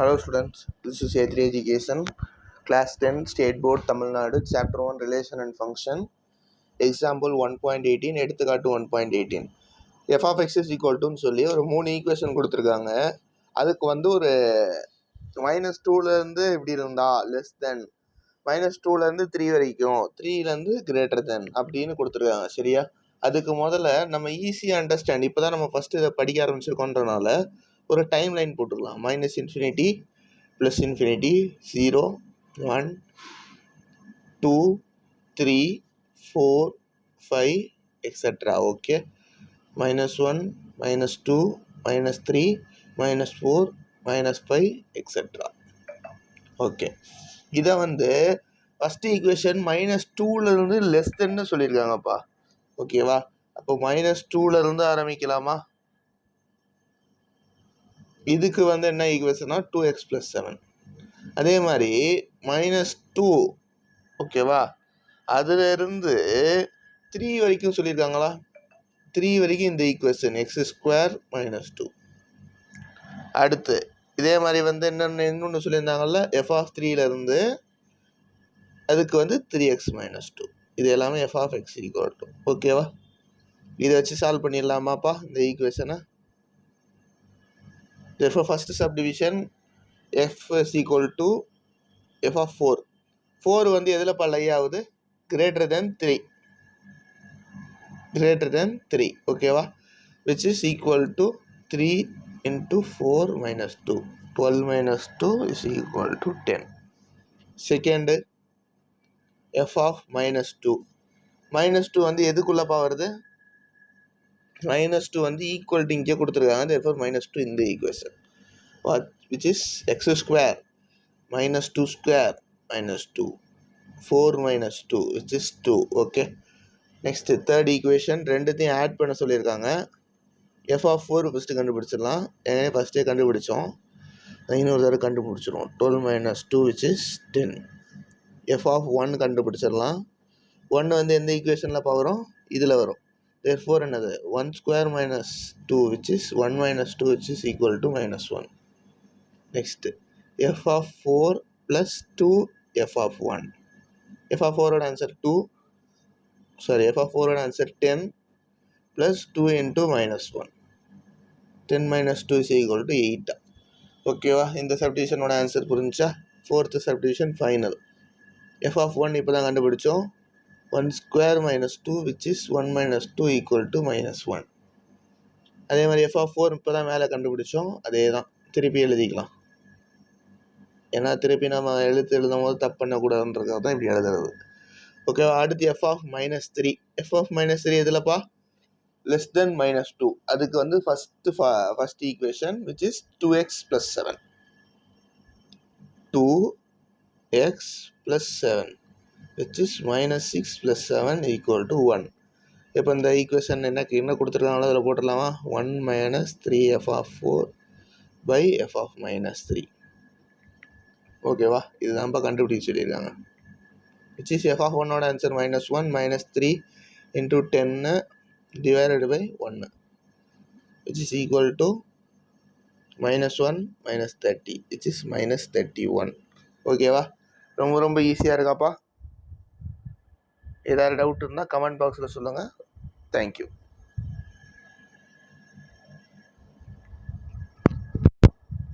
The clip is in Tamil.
Hello students, this is A3 Education, Class 10, State Board, Tamil Nadu, Chapter 1, Relation and Function, Example 1.18, எடுத்துக்காட்டு 1.18. f of x is equal to சொல்லி ஒரு 3 ஈக்குவேஷன் கொடுத்துருக்காங்க. அதுக்கு வந்து ஒரு -2லேருந்து இப்படி இருந்தா லெஸ் தென் -2லேருந்து 3 வரைக்கும் 3லேருந்து கிரேட்டர் தென் அப்படின்னு கொடுத்துருக்காங்க. சரியா? அதுக்கு முதல்ல நம்ம ஈஸியாக அண்டர்ஸ்டாண்ட், இப்போ தான் நம்ம ஃபஸ்ட்டு இதை படிக்க ஆரம்பிச்சிருக்கோன்றனால ஒரு டைம் லைன் போட்டுக்கலாம். -infinity + infinity 0 1 2 3 4 5 etc. Okay, -1 -2 -3 -4 -5 etc. Okay, இதை வந்து ஃபஸ்ட்டு ஈக்குவேஷன் -2லேருந்து லெஸ் தென்னு சொல்லியிருக்காங்கப்பா. ஓகேவா? அப்போ -2லேருந்து ஆரம்பிக்கலாமா? இதுக்கு வந்து என்ன ஈக்குவேஷனா 2x + 7. அதே மாதிரி -2 ஓகேவா, அதுலேருந்து 3 வரைக்கும் சொல்லியிருக்காங்களா? 3 வரைக்கும் இந்த ஈக்குவேஷன் x² - 2. அடுத்து இதே மாதிரி வந்து இன்னொன்று சொல்லியிருந்தாங்கல்ல, f of 3லேருந்து அதுக்கு வந்து 3x - 2. இது எல்லாமே f of x = ஓகேவா? இதை வச்சு சால்வ் பண்ணிடலாமாப்பா இந்த ஈக்குவேஷனை? Therefore, first subdivision f is equal to f of 4. 4 வந்து எதில் லை ஆகுது? greater than 3. ஓகேவா? which is equal to 3 into 4 minus 2. 12 minus 2 is equal to 10. Second, f of -2. -2 வந்து எதுக்குள்ளப்பா வருது? -2 வந்து ஈக்குவல் டு இங்கே கொடுத்துருக்காங்க. therefore -2 இந்த equation, which is x² -2² -2 4 -2 which is 2. Okay, next third equation ரெண்டுத்தையும் ஆட் பண்ண சொல்லியிருக்காங்க. f of 4 ஃபஸ்ட்டு கண்டுபிடிச்சிடலாம். ஏன்னா ஃபஸ்ட்டே கண்டுபிடிச்சோம், இன்னொரு தடவை கண்டுபிடிச்சிடும். 12 - 2 which is 10. f of 1 கண்டுபிடிச்சிடலாம். 1 வந்து எந்த ஈக்குவேஷனில் வரும்? இதில் வரும். therefore என்னது 1² - 2 which is 1 - 2 which is equal to -1. Next, f of 4 plus 2 f of 1. f of 4 ஓட ஆன்சர் 2, f of 4 ஓட answer 10 plus 2 into -1. 10 minus 2 is equal to 8. ஓகேவா? இந்த சப்டிவிஷனோட ஆன்சர் புரிஞ்சா? Fourth subdivision final. f of 1 இப்போ தான் கண்டுபிடிச்சோம். 1² - 2 which is 1 - 2 equal to -1. அதே மாதிரி f of 4 இப்போ தான் மேலே கண்டுபிடிச்சோம். அதே தான் திருப்பி எழுதிக்கலாம். ஏன்னா திருப்பி நம்ம எழுதும் போது தப்பு பண்ணக்கூடாதுன்றதுக்காக தான் இப்படி எழுதுறது. ஓகேவா? அடுத்து f of -3. f of -3 எதுலப்பா? less than -2. அதுக்கு வந்து first equation which is 2x + 7. 2x + 7 which is -6 + 7 equal to 1. இப்போ இந்த ஈக்குவேஷன் என்ன கொடுத்துருக்காங்களோ அதில் போட்டுடலாமா? 1 - 3f of 4 by f of -3. ஓகேவா? இதுதான்ப்பா கண்டுபிடிச்சு சொல்லியிருக்காங்க. which is f of 1 ஓட answer -1 -3 into 10 divided by 1 which is equal to -1 -30 which is -31. ஓகேவா? ரொம்ப ஈஸியாக இருக்காப்பா. ஏதாவது டவுட் இருந்தால் கமெண்ட் பாக்ஸில் சொல்லுங்கள். தேங்க்யூ.